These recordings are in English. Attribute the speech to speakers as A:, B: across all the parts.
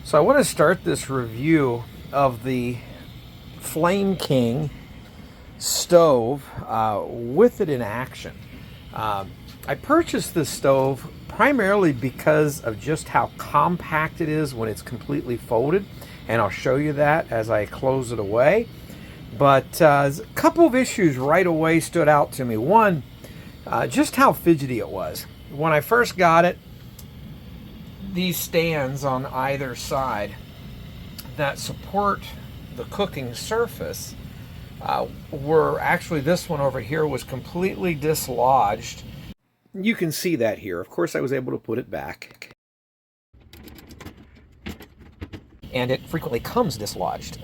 A: So I want to start this review of the Flame King stove with it in action. I purchased this stove primarily because of just how compact it is when it's completely folded, and I'll show you that as I close it away. But a couple of issues right away stood out to me. One, just how fidgety it was. When I first got it, these stands on either side that support the cooking surface were actually, this one over here was completely dislodged. You can see that here. Of course, I was able to put it back. And it frequently comes dislodged.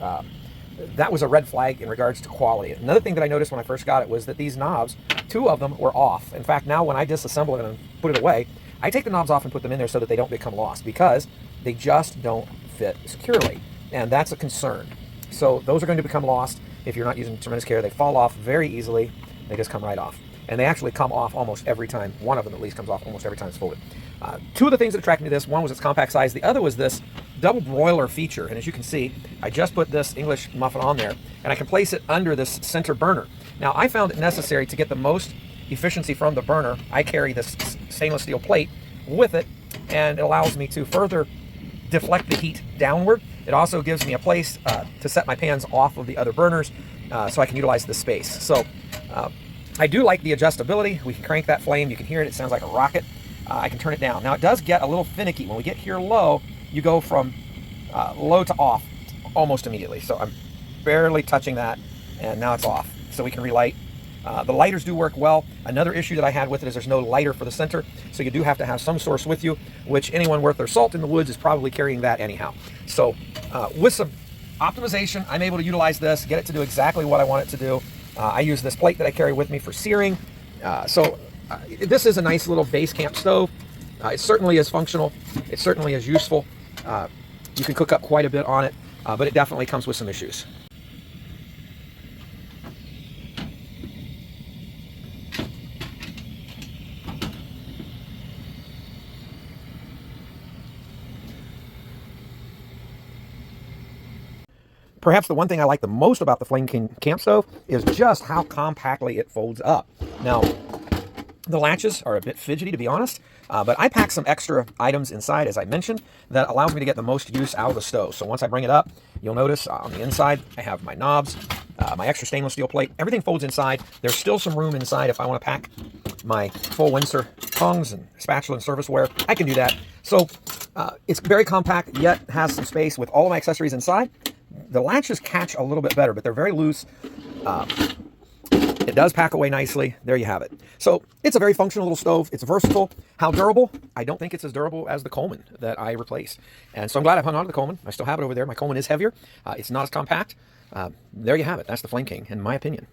A: That was a red flag in regards to quality. Another thing that I noticed when I first got it was that these knobs, two of them were off. In fact, now when I disassemble it and put it away, I take the knobs off and put them in there so that they don't become lost, because they just don't fit securely. And that's a concern. So those are going to become lost if you're not using tremendous care. They fall off very easily. They just come right off. And they actually come off almost every time. One of them at least comes off almost every time it's folded. Two of the things that attracted me to this, one was its compact size. The other was this double broiler feature. And as you can see, I just put this English muffin on there, and I can place it under this center burner. Now, I found it necessary to get the most efficiency from the burner. I carry this stainless steel plate with it, and it allows me to further deflect the heat downward. It also gives me a place to set my pans off of the other burners so I can utilize the space. So I do like the adjustability. We can crank that flame. You can hear it. It sounds like a rocket. I can turn it down. Now, it does get a little finicky. When we get here low, you go from low to off almost immediately. So I'm barely touching that, and now it's off. So we can relight. The lighters do work well. Another issue that I had with it is there's no lighter for the center, so you do have to have some source with you, which anyone worth their salt in the woods is probably carrying that anyhow. So with some optimization, I'm able to utilize this, get it to do exactly what I want it to do. I use this plate that I carry with me for searing. This is a nice little base camp stove. It certainly is functional. It certainly is useful. You can cook up quite a bit on it, but it definitely comes with some issues. Perhaps the one thing I like the most about the Flame King camp stove is just how compactly it folds up. Now, the latches are a bit fidgety, to be honest, but I pack some extra items inside, as I mentioned, that allows me to get the most use out of the stove. So once I bring it up, you'll notice on the inside, I have my knobs, my extra stainless steel plate. Everything folds inside. There's still some room inside if I want to pack my full Windsor tongs and spatula and serviceware. I can do that. So it's very compact, yet has some space with all of my accessories inside. The latches catch a little bit better, but they're very loose. It does pack away nicely. There you have it. So it's a very functional little stove. It's versatile. How durable? I don't think it's as durable as the Coleman that I replaced. And so I'm glad I've hung on to the Coleman. I still have it over there. My Coleman is heavier. It's not as compact. There you have it. That's the Flame King, in my opinion.